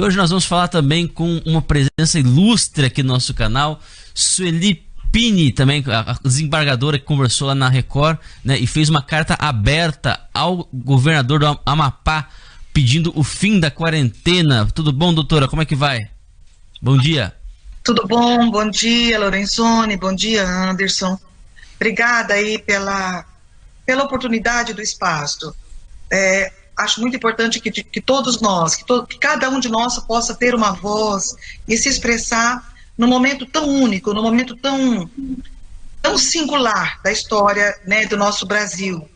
Hoje nós vamos falar também com uma presença ilustre aqui no nosso canal, Sueli Pini, também a desembargadora que conversou lá na Record, né, e fez uma carta aberta ao governador do Amapá pedindo o fim da quarentena. Tudo bom, doutora? Como é que vai? Bom dia. Tudo bom dia, Lorenzoni, bom dia, Anderson. Obrigada aí pela oportunidade do espaço. Acho muito importante que todos nós, que cada um de nós possa ter uma voz e se expressar num momento tão único, num momento tão singular da história, né, do nosso Brasil.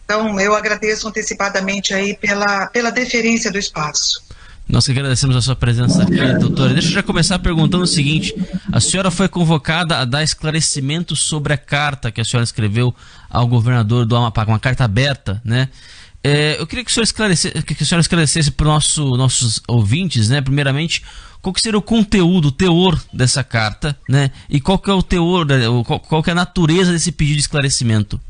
Então, eu agradeço antecipadamente aí pela deferência do espaço. Nós que agradecemos a sua presença aqui, doutora. Deixa eu já começar perguntando o seguinte: a senhora foi convocada a dar esclarecimento sobre a carta que a senhora escreveu ao governador do Amapá, uma carta aberta, né? Eu queria que a senhora esclarecesse para os nossos ouvintes, né, primeiramente, qual que seria o conteúdo, o teor dessa carta, né, e qual que é o teor, qual que é a natureza desse pedido de esclarecimento.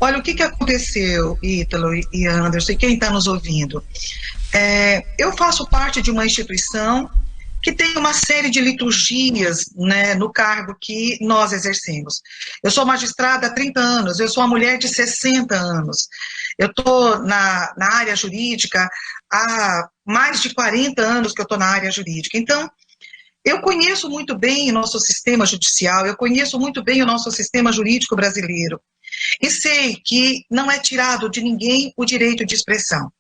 Olha, o que aconteceu, Ítalo e Anderson, e quem está nos ouvindo? Eu faço parte de uma instituição que tem uma série de liturgias, né, no cargo que nós exercemos. Eu sou magistrada há 30 anos, eu sou uma mulher de 60 anos. Eu estou na área jurídica há mais de 40 anos que eu estou na área jurídica. Então, eu conheço muito bem o nosso sistema judicial, eu conheço muito bem o nosso sistema jurídico brasileiro. E sei que não é tirado de ninguém o direito de expressão.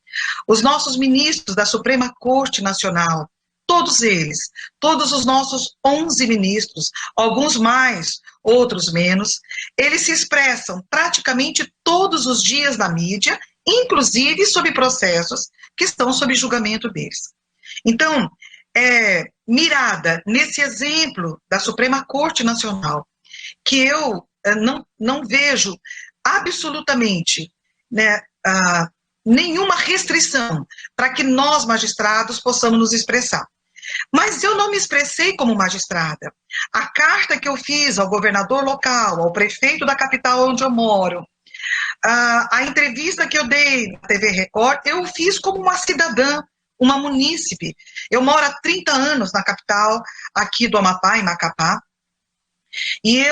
Os nossos ministros da Suprema Corte Nacional, todos eles, todos os nossos 11 ministros, alguns mais, outros menos, eles se expressam praticamente todos os dias na mídia, inclusive sobre processos que estão sob julgamento deles. Então, mirada nesse exemplo da Suprema Corte Nacional, que eu não vejo absolutamente, né, nenhuma restrição para que nós, magistrados, possamos nos expressar. Mas eu não me expressei como magistrada. A carta que eu fiz ao governador local, ao prefeito da capital onde eu moro, a entrevista que eu dei na TV Record, eu fiz como uma cidadã, uma munícipe. Eu moro há 30 anos na capital, aqui do Amapá, em Macapá, e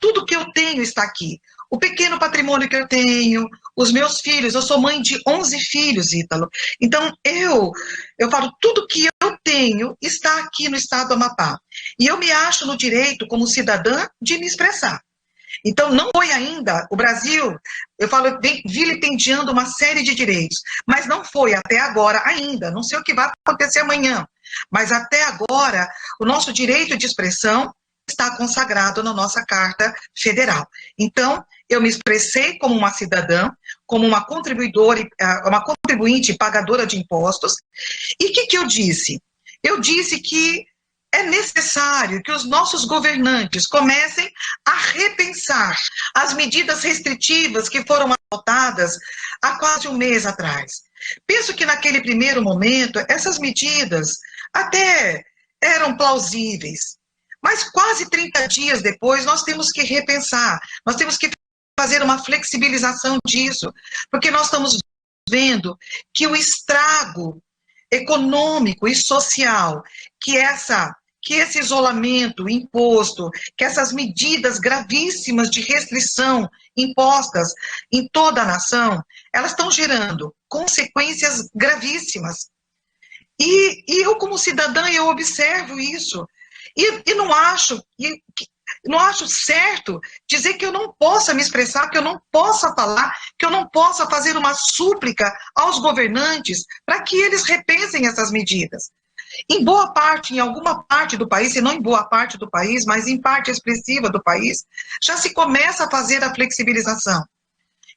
tudo que eu tenho está aqui. O pequeno patrimônio que eu tenho, os meus filhos, eu sou mãe de 11 filhos, Ítalo. Então, eu falo, tudo que eu tenho está aqui no estado do Amapá. E eu me acho no direito, como cidadã, de me expressar. Então, não foi ainda, o Brasil, eu falo, vilipendiando uma série de direitos, mas não foi até agora ainda, não sei o que vai acontecer amanhã, mas até agora, o nosso direito de expressão está consagrado na nossa Carta Federal. Então, eu me expressei como uma cidadã, como uma contribuidora, uma contribuinte pagadora de impostos. E o que eu disse? Eu disse que é necessário que os nossos governantes comecem a repensar as medidas restritivas que foram adotadas há quase um mês atrás. Penso que naquele primeiro momento, essas medidas até eram plausíveis, mas quase 30 dias depois nós temos que repensar, nós temos que fazer uma flexibilização disso, porque nós estamos vendo que o estrago econômico e social que esse isolamento imposto, que essas medidas gravíssimas de restrição impostas em toda a nação, elas estão gerando consequências gravíssimas. E eu, como cidadã, eu observo isso. E não acho certo dizer que eu não possa me expressar, que eu não possa falar, que eu não possa fazer uma súplica aos governantes para que eles repensem essas medidas. Em boa parte, em alguma parte do país, e não em boa parte do país, mas em parte expressiva do país, já se começa a fazer a flexibilização.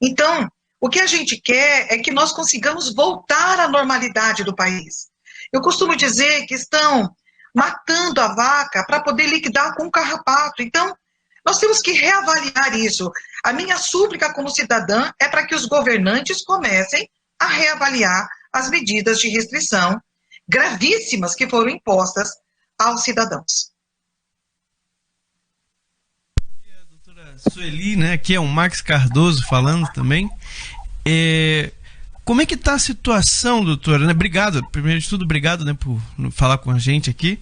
Então, o que a gente quer é que nós consigamos voltar à normalidade do país. Eu costumo dizer que estão matando a vaca para poder liquidar com o carrapato. Então, nós temos que reavaliar isso. A minha súplica como cidadã é para que os governantes comecem a reavaliar as medidas de restrição gravíssimas que foram impostas aos cidadãos. A doutora Sueli, né, aqui é o Max Cardoso falando também. Como é que está a situação, doutora? Né? Obrigado, primeiro de tudo, obrigado, né, por falar com a gente aqui.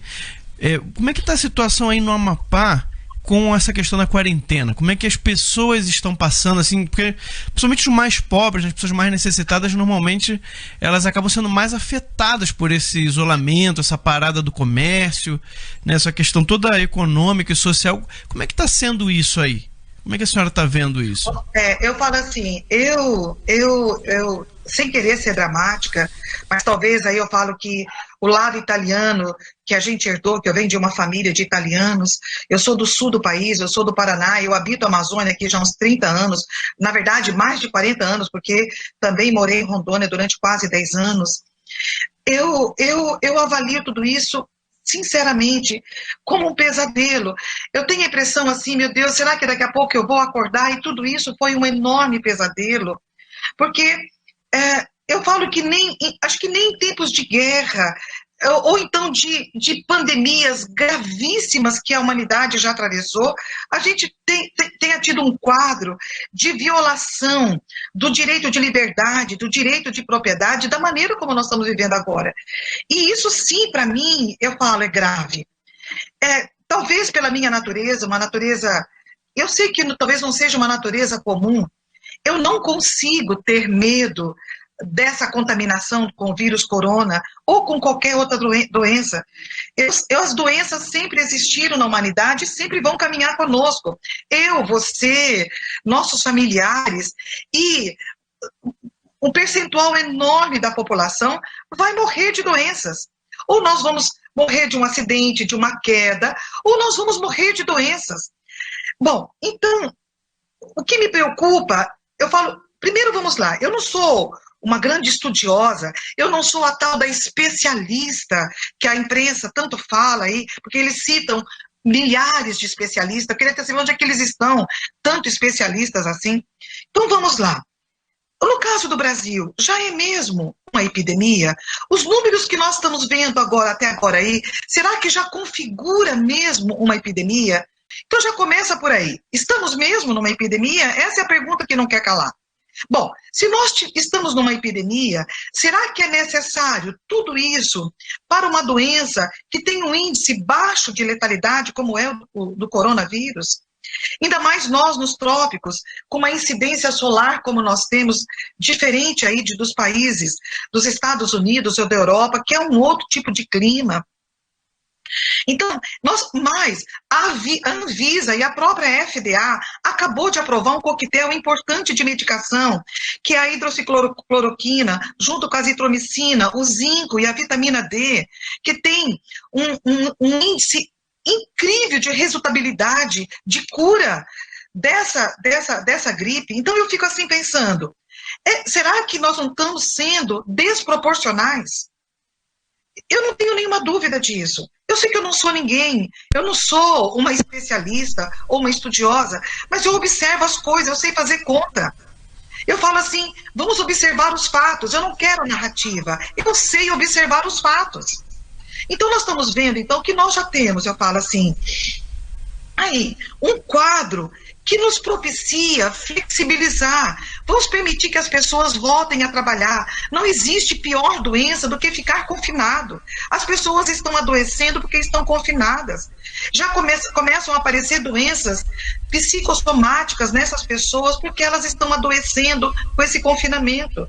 Como é que está a situação aí no Amapá com essa questão da quarentena? Como é que as pessoas estão passando, assim, porque principalmente os mais pobres, as pessoas mais necessitadas, normalmente elas acabam sendo mais afetadas por esse isolamento, essa parada do comércio, né, essa questão toda econômica e social. Como é que está sendo isso aí? Como é que a senhora está vendo isso? Eu falo assim, eu sem querer ser dramática, mas talvez aí eu falo que o lado italiano que a gente herdou, que eu venho de uma família de italianos, eu sou do sul do país, eu sou do Paraná, eu habito a Amazônia aqui já há uns 30 anos, na verdade mais de 40 anos, porque também morei em Rondônia durante quase 10 anos. Eu avalio tudo isso sinceramente, como um pesadelo. Eu tenho a impressão assim, meu Deus, será que daqui a pouco eu vou acordar e tudo isso foi um enorme pesadelo? Porque eu falo que acho que nem em tempos de guerra, ou então de pandemias gravíssimas que a humanidade já atravessou, a gente tenha tido um quadro de violação do direito de liberdade, do direito de propriedade, da maneira como nós estamos vivendo agora. E isso sim, para mim, eu falo, é grave. Talvez pela minha natureza, uma natureza, eu sei que talvez não seja uma natureza comum, eu não consigo ter medo dessa contaminação com o vírus corona ou com qualquer outra doença. As doenças sempre existiram na humanidade e sempre vão caminhar conosco. Eu, você, nossos familiares, e um percentual enorme da população vai morrer de doenças. Ou nós vamos morrer de um acidente, de uma queda, ou nós vamos morrer de doenças. Bom, então, o que me preocupa, eu falo, primeiro vamos lá, eu não sou uma grande estudiosa, eu não sou a tal da especialista que a imprensa tanto fala aí, porque eles citam milhares de especialistas, eu queria até saber onde é que eles estão, tanto especialistas assim. Então vamos lá. No caso do Brasil, já é mesmo uma epidemia? Os números que nós estamos vendo agora, até agora aí, será que já configura mesmo uma epidemia? Então já começa por aí. Estamos mesmo numa epidemia? Essa é a pergunta que não quer calar. Bom, se nós estamos numa epidemia, será que é necessário tudo isso para uma doença que tem um índice baixo de letalidade, como é o do coronavírus? Ainda mais nós nos trópicos, com uma incidência solar como nós temos, diferente aí dos países dos Estados Unidos ou da Europa, que é um outro tipo de clima. Então, a Anvisa e a própria FDA acabou de aprovar um coquetel importante de medicação, que é a hidroxicloroquina, junto com a azitromicina, o zinco e a vitamina D, que tem um índice incrível de resultabilidade, de cura dessa gripe. Então, eu fico assim pensando, será que nós não estamos sendo desproporcionais? Eu não tenho nenhuma dúvida disso. Eu sei que eu não sou ninguém, eu não sou uma especialista ou uma estudiosa, mas eu observo as coisas, eu sei fazer conta. Eu falo assim, vamos observar os fatos, eu não quero narrativa, eu sei observar os fatos. Então nós estamos vendo, então, que nós já temos, eu falo assim, aí, um quadro que nos propicia flexibilizar. Vamos permitir que as pessoas voltem a trabalhar. Não existe pior doença do que ficar confinado. As pessoas estão adoecendo porque estão confinadas. Já começam a aparecer doenças psicossomáticas nessas pessoas porque elas estão adoecendo com esse confinamento.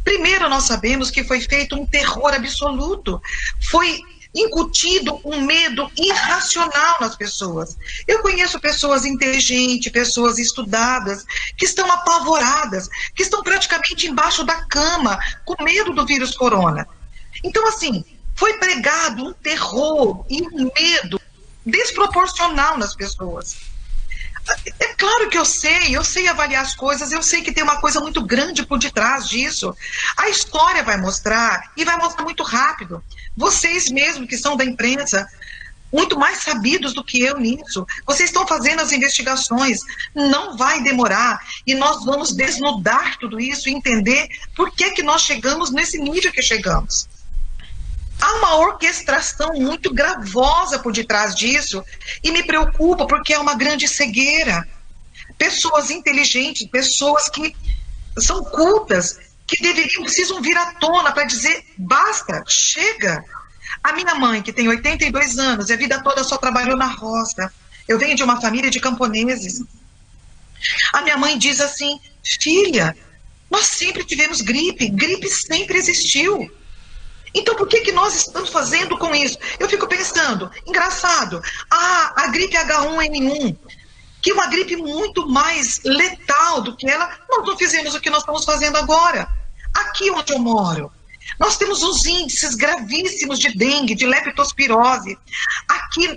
Primeiro, nós sabemos que foi feito um terror absoluto. Foi incutido um medo irracional nas pessoas. Eu conheço pessoas inteligentes, pessoas estudadas, que estão apavoradas, que estão praticamente embaixo da cama, com medo do vírus corona. Então, assim, foi pregado um terror e um medo desproporcional nas pessoas. É claro que eu sei avaliar as coisas, eu sei que tem uma coisa muito grande por detrás disso. A história vai mostrar, e vai mostrar muito rápido. Vocês mesmos que são da imprensa, muito mais sabidos do que eu nisso, vocês estão fazendo as investigações, não vai demorar, e nós vamos desnudar tudo isso e entender por que nós chegamos nesse nível que chegamos. Há uma orquestração muito gravosa por detrás disso e me preocupa porque é uma grande cegueira. Pessoas inteligentes, pessoas que são cultas, que precisam vir à tona para dizer, basta, chega. A minha mãe, que tem 82 anos, e a vida toda só trabalhou na roça. Eu venho de uma família de camponeses. A minha mãe diz assim, filha, nós sempre tivemos gripe sempre existiu. Então por que nós estamos fazendo com isso? Eu fico pensando, engraçado, a gripe H1N1, que é uma gripe muito mais letal do que ela, nós não fizemos o que nós estamos fazendo agora. Aqui onde eu moro, nós temos uns índices gravíssimos de dengue, de leptospirose.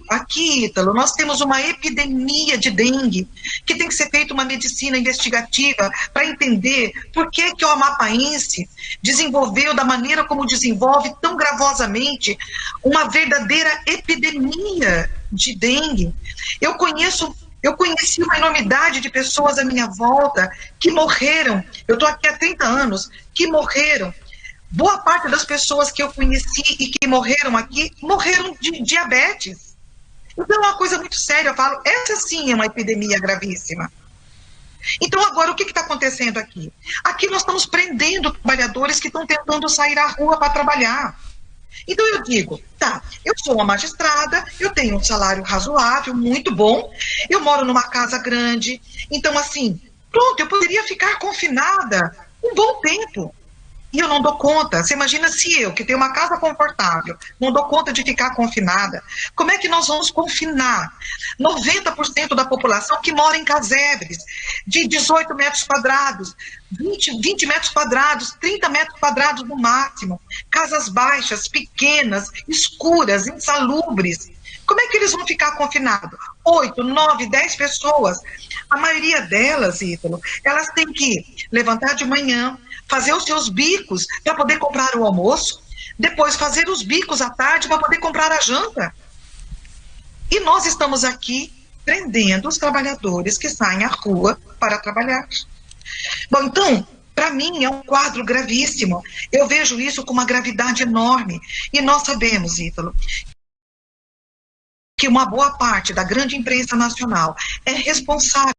Aqui, Ítalo, nós temos uma epidemia de dengue, que tem que ser feita uma medicina investigativa para entender por que o amapaense desenvolveu da maneira como desenvolve tão gravosamente uma verdadeira epidemia de dengue. Eu conheci uma enormidade de pessoas à minha volta que morreram. Eu estou aqui há 30 anos, que morreram. Boa parte das pessoas que eu conheci e que morreram aqui, morreram de diabetes. Então é uma coisa muito séria, eu falo, essa sim é uma epidemia gravíssima. Então agora, o que está acontecendo aqui? Aqui nós estamos prendendo trabalhadores que estão tentando sair à rua para trabalhar. Então eu digo, tá, eu sou uma magistrada, eu tenho um salário razoável, muito bom, eu moro numa casa grande, então assim, pronto, eu poderia ficar confinada um bom tempo. E eu não dou conta. Você imagina se eu, que tenho uma casa confortável, não dou conta de ficar confinada. Como é que nós vamos confinar 90% da população que mora em casebres, de 18 metros quadrados, 20 metros quadrados, 30 metros quadrados no máximo, casas baixas, pequenas, escuras, insalubres? Como é que eles vão ficar confinados? 8, 9, 10 pessoas. A maioria delas, Ítalo, elas têm que levantar de manhã, fazer os seus bicos para poder comprar o almoço, depois fazer os bicos à tarde para poder comprar a janta. E nós estamos aqui prendendo os trabalhadores que saem à rua para trabalhar. Bom, então, para mim é um quadro gravíssimo. Eu vejo isso com uma gravidade enorme. E nós sabemos, Ítalo, que uma boa parte da grande imprensa nacional é responsável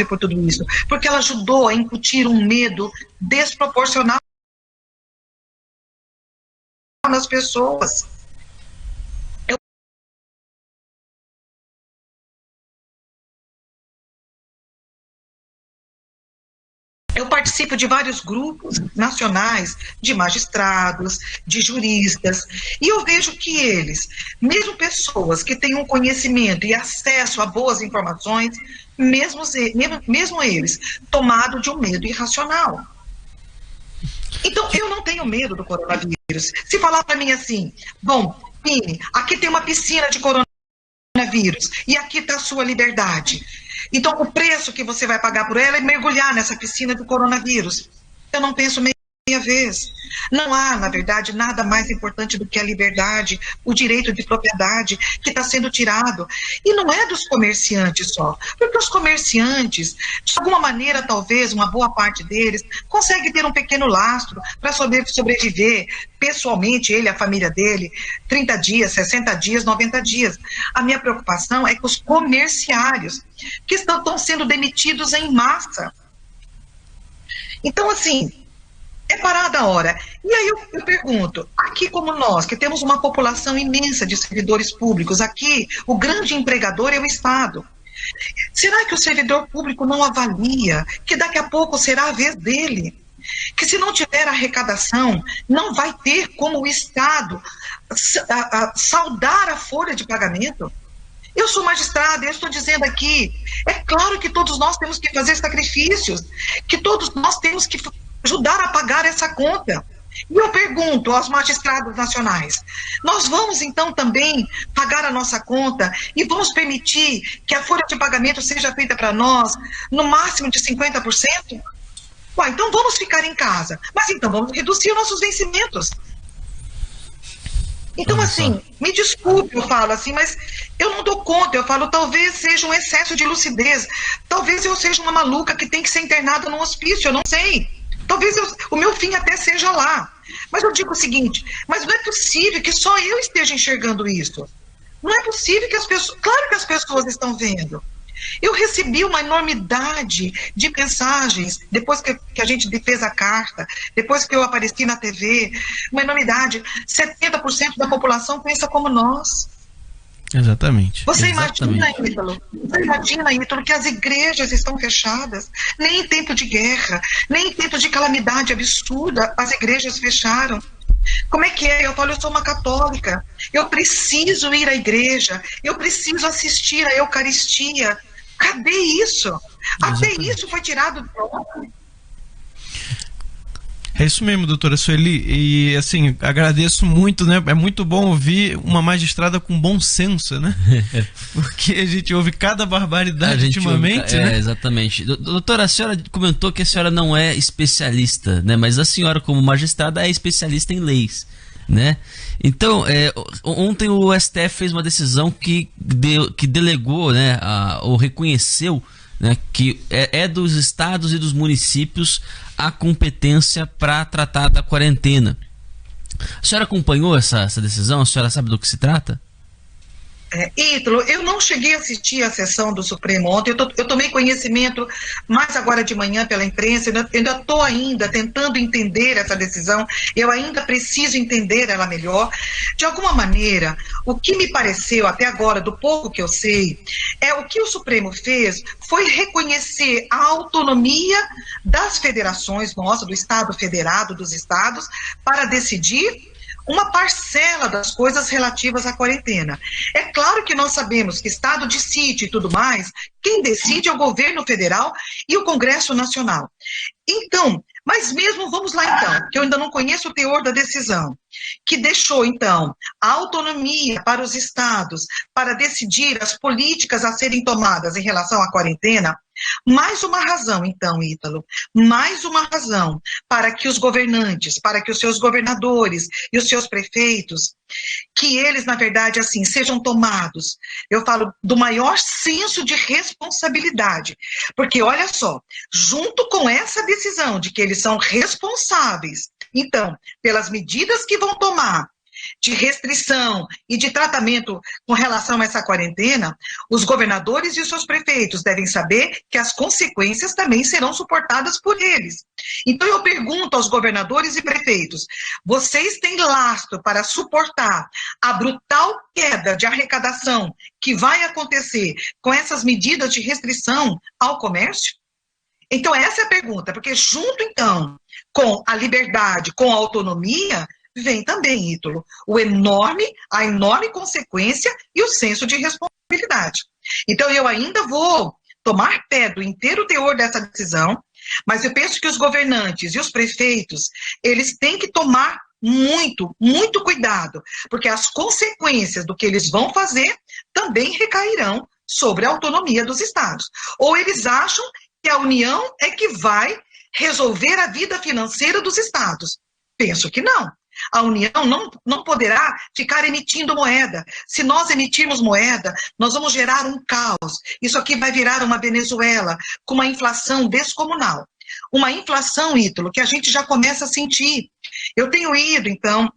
por tudo isso, porque ela ajudou a incutir um medo desproporcional nas pessoas. Eu participo de vários grupos nacionais de magistrados, de juristas, e eu vejo que eles, mesmo pessoas que têm um conhecimento e acesso a boas informações, mesmo eles, tomados de um medo irracional. Então, eu não tenho medo do coronavírus. Se falar para mim assim, bom, Pini, aqui tem uma piscina de coronavírus, e aqui está a sua liberdade. Então, o preço que você vai pagar por ela é mergulhar nessa piscina do coronavírus. Eu não penso meia vez. Não há, na verdade, nada mais importante do que a liberdade, o direito de propriedade que está sendo tirado. E não é dos comerciantes só, porque os comerciantes, de alguma maneira, talvez, uma boa parte deles, consegue ter um pequeno lastro para sobreviver pessoalmente, ele, a família dele, 30 dias, 60 dias, 90 dias. A minha preocupação é com os comerciários, que estão sendo demitidos em massa. Então, assim, é parada a hora. E aí eu pergunto, aqui como nós, que temos uma população imensa de servidores públicos, aqui o grande empregador é o Estado. Será que o servidor público não avalia que daqui a pouco será a vez dele? Que se não tiver arrecadação, não vai ter como o Estado saldar a folha de pagamento? Eu sou magistrada, eu estou dizendo aqui, é claro que todos nós temos que fazer sacrifícios, que todos nós temos que ajudar a pagar essa conta. E eu pergunto aos magistrados nacionais, nós vamos então também pagar a nossa conta e vamos permitir que a folha de pagamento seja feita para nós no máximo de 50%? Ué, então vamos ficar em casa, mas então vamos reduzir os nossos vencimentos. Então, assim, me desculpe, eu falo assim, mas eu não dou conta, eu falo, talvez seja um excesso de lucidez, talvez eu seja uma maluca que tem que ser internada num hospício, eu não sei. Talvez o meu fim até seja lá. Mas eu digo o seguinte, mas não é possível que só eu esteja enxergando isso. Não é possível que as pessoas... Claro que as pessoas estão vendo. Eu recebi uma enormidade de mensagens, depois que a gente fez a carta, depois que eu apareci na TV, uma enormidade. 70% da população pensa como nós. Exatamente. Você imagina, Ítalo, que as igrejas estão fechadas? Nem em tempo de guerra, nem em tempo de calamidade absurda, as igrejas fecharam. Como é que é? Eu falo, eu sou uma católica, eu preciso ir à igreja, eu preciso assistir à Eucaristia. Cadê isso? Até isso foi tirado do nome. É isso mesmo, doutora Sueli, e assim, agradeço muito, né? É muito bom ouvir uma magistrada com bom senso, né? Porque a gente ouve cada barbaridade ultimamente, né? Exatamente. Doutora, a senhora comentou que a senhora não é especialista, né? Mas a senhora, como magistrada, é especialista em leis, né? Então, ontem o STF fez uma decisão que delegou, né, ou reconheceu, né, que é dos estados e dos municípios a competência para tratar da quarentena. A senhora acompanhou essa decisão? A senhora sabe do que se trata? Ítalo, eu não cheguei a assistir a sessão do Supremo ontem, eu tomei conhecimento mais agora de manhã pela imprensa, eu ainda estou ainda tentando entender essa decisão, eu ainda preciso entender ela melhor. De alguma maneira, o que me pareceu até agora, do pouco que eu sei, o que o Supremo fez foi reconhecer a autonomia das federações, do Estado federado, dos estados, para decidir uma parcela das coisas relativas à quarentena. É claro que nós sabemos que estado de sítio e tudo mais, quem decide é o governo federal e o Congresso Nacional. Então, mas mesmo, vamos lá então, que eu ainda não conheço o teor da decisão, que deixou então a autonomia para os estados para decidir as políticas a serem tomadas em relação à quarentena. Mais uma razão, então, Ítalo, mais uma razão para que os governantes, para que os seus governadores e os seus prefeitos, que eles, na verdade, assim, sejam tomados, eu falo, do maior senso de responsabilidade, porque, olha só, junto com essa decisão de que eles são responsáveis, então, pelas medidas que vão tomar, de restrição e de tratamento com relação a essa quarentena, os governadores e os seus prefeitos devem saber que as consequências também serão suportadas por eles. Então eu pergunto aos governadores e prefeitos, vocês têm lastro para suportar a brutal queda de arrecadação que vai acontecer com essas medidas de restrição ao comércio? Então essa é a pergunta, porque junto então com a liberdade, com a autonomia, vem também, Ítalo, a enorme consequência e o senso de responsabilidade. Então, eu ainda vou tomar pé do inteiro teor dessa decisão, mas eu penso que os governantes e os prefeitos, eles têm que tomar muito, muito cuidado, porque as consequências do que eles vão fazer também recairão sobre a autonomia dos estados. Ou eles acham que a União é que vai resolver a vida financeira dos estados. Penso que não. A União não poderá ficar emitindo moeda. Se nós emitirmos moeda, nós vamos gerar um caos. Isso aqui vai virar uma Venezuela com uma inflação descomunal. Uma inflação, Ítalo, que a gente já começa a sentir. Eu tenho ido, então,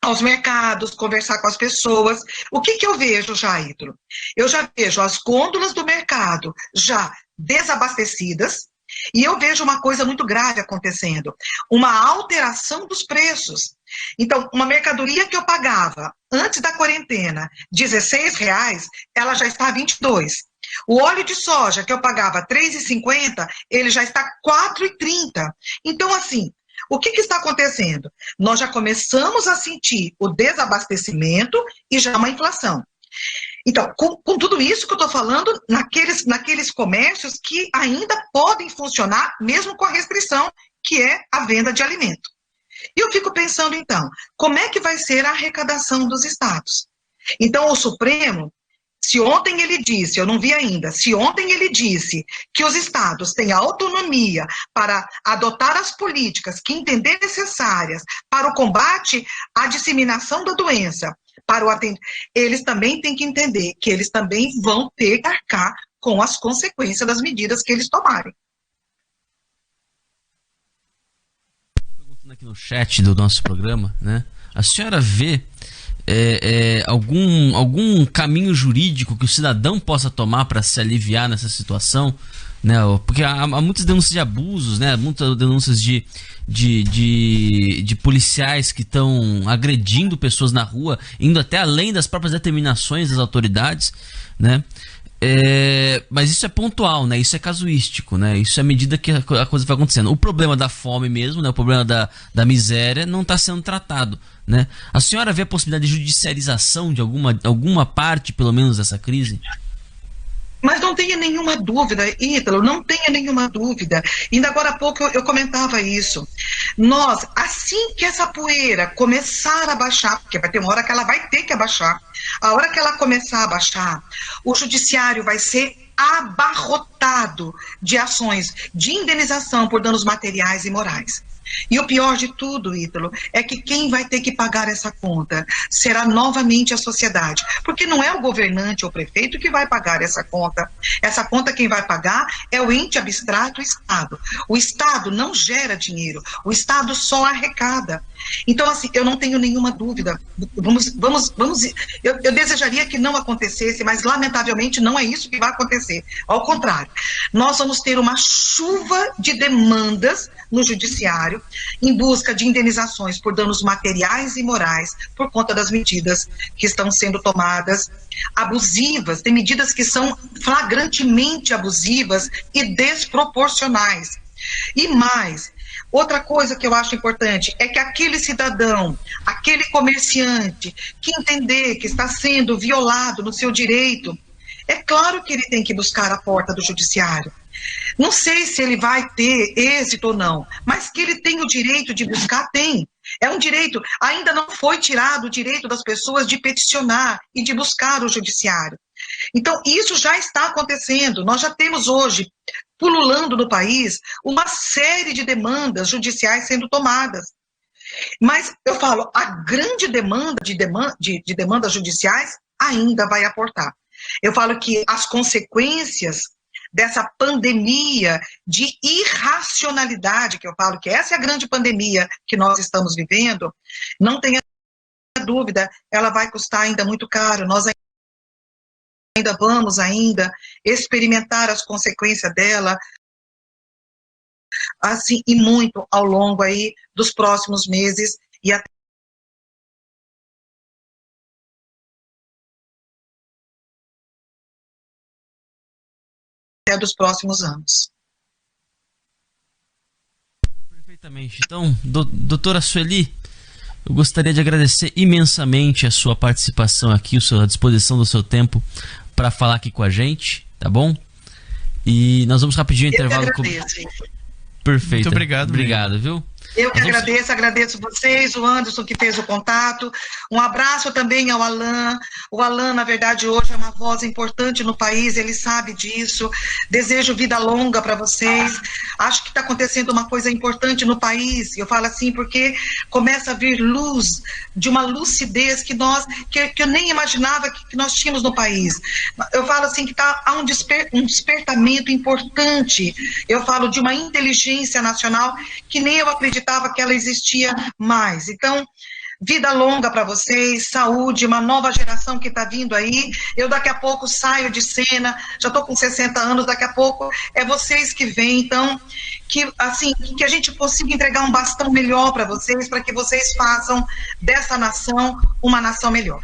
aos mercados, conversar com as pessoas. O que eu vejo já, Ítalo? Eu já vejo as gôndolas do mercado já desabastecidas, e eu vejo uma coisa muito grave acontecendo, uma alteração dos preços. Então, uma mercadoria que eu pagava antes da quarentena R$16, ela já está a 22. O óleo de soja que eu pagava R$3,50, ele já está R$4,30. Então, assim, o que está acontecendo? Nós já começamos a sentir o desabastecimento e já uma inflação. Então, com tudo isso que eu estou falando, naqueles comércios que ainda podem funcionar, mesmo com a restrição, que é a venda de alimento. E eu fico pensando, então, como é que vai ser a arrecadação dos estados? Então, o Supremo, se ontem ele disse, eu não vi ainda, se ontem ele disse que os estados têm autonomia para adotar as políticas que entender necessárias para o combate à disseminação da doença, eles também têm que entender que eles também vão ter que arcar com as consequências das medidas que eles tomarem. Perguntando aqui no chat do nosso programa, né? A senhora vê algum caminho jurídico que o cidadão possa tomar para se aliviar nessa situação, né? Porque há muitas denúncias de abusos, né? Muitas denúncias de policiais que estão agredindo pessoas na rua, indo até além das próprias determinações das autoridades, né? Mas isso é pontual, né? Isso é casuístico, né? Isso é à medida que a coisa vai acontecendo. O problema da fome mesmo, né? O problema da miséria não está sendo tratado, né? A senhora vê a possibilidade de judicialização de alguma parte, pelo menos, dessa crise? Mas não tenha nenhuma dúvida, Ítalo, não tenha nenhuma dúvida. Ainda agora há pouco eu comentava isso. Nós, assim que essa poeira começar a baixar, porque vai ter uma hora que ela vai ter que abaixar, a hora que ela começar a baixar, o judiciário vai ser abarrotado de ações de indenização por danos materiais e morais. E o pior de tudo, Ítalo, é que quem vai ter que pagar essa conta será novamente a sociedade, porque não é o governante ou o prefeito que vai pagar essa conta. Essa conta quem vai pagar é o ente abstrato, o Estado. O Estado não gera dinheiro, o Estado só arrecada. Então, assim, eu não tenho nenhuma dúvida. Eu desejaria que não acontecesse, mas lamentavelmente não é isso que vai acontecer. Ao contrário, nós vamos ter uma chuva de demandas no judiciário em busca de indenizações por danos materiais e morais por conta das medidas que estão sendo tomadas abusivas. Tem medidas que são flagrantemente abusivas e desproporcionais. E mais, outra coisa que eu acho importante é que aquele cidadão, aquele comerciante que entender que está sendo violado no seu direito, é claro que ele tem que buscar a porta do judiciário. Não sei se ele vai ter êxito ou não, mas que ele tem o direito de buscar, tem. É um direito, ainda não foi tirado o direito das pessoas de peticionar e de buscar o judiciário. Então, isso já está acontecendo. Nós já temos hoje, pululando no país, uma série de demandas judiciais sendo tomadas. Mas, eu falo, a grande demanda de demandas judiciais ainda vai aportar. Eu falo que as consequências dessa pandemia de irracionalidade, que eu falo que essa é a grande pandemia que nós estamos vivendo, não tenha dúvida, ela vai custar ainda muito caro. Nós ainda vamos experimentar as consequências dela, assim, e muito ao longo aí dos próximos meses e até dos próximos anos. Perfeitamente. Então, doutora Sueli, eu gostaria de agradecer imensamente a sua participação aqui, a disposição do seu tempo para falar aqui com a gente, tá bom? E nós vamos rapidinho intervalo. Eu que agradeço. Perfeito. Muito obrigado. Obrigado, viu? Eu que agradeço vocês, o Anderson que fez o contato. Um abraço também ao Alan. O Alan, na verdade, hoje é uma voz importante no país, ele sabe disso. Desejo vida longa para vocês. Acho que está acontecendo uma coisa importante no país. Eu falo assim porque começa a vir luz, de uma lucidez que eu nem imaginava que nós tínhamos no país. Eu falo assim que há um despertamento importante. Eu falo de uma inteligência nacional que nem eu acreditava que ela existia mais. Então, vida longa para vocês, saúde, uma nova geração que está vindo aí. Eu daqui a pouco saio de cena, já estou com 60 anos, daqui a pouco é vocês que vêm. Então, que a gente consiga entregar um bastão melhor para vocês, para que vocês façam dessa nação uma nação melhor.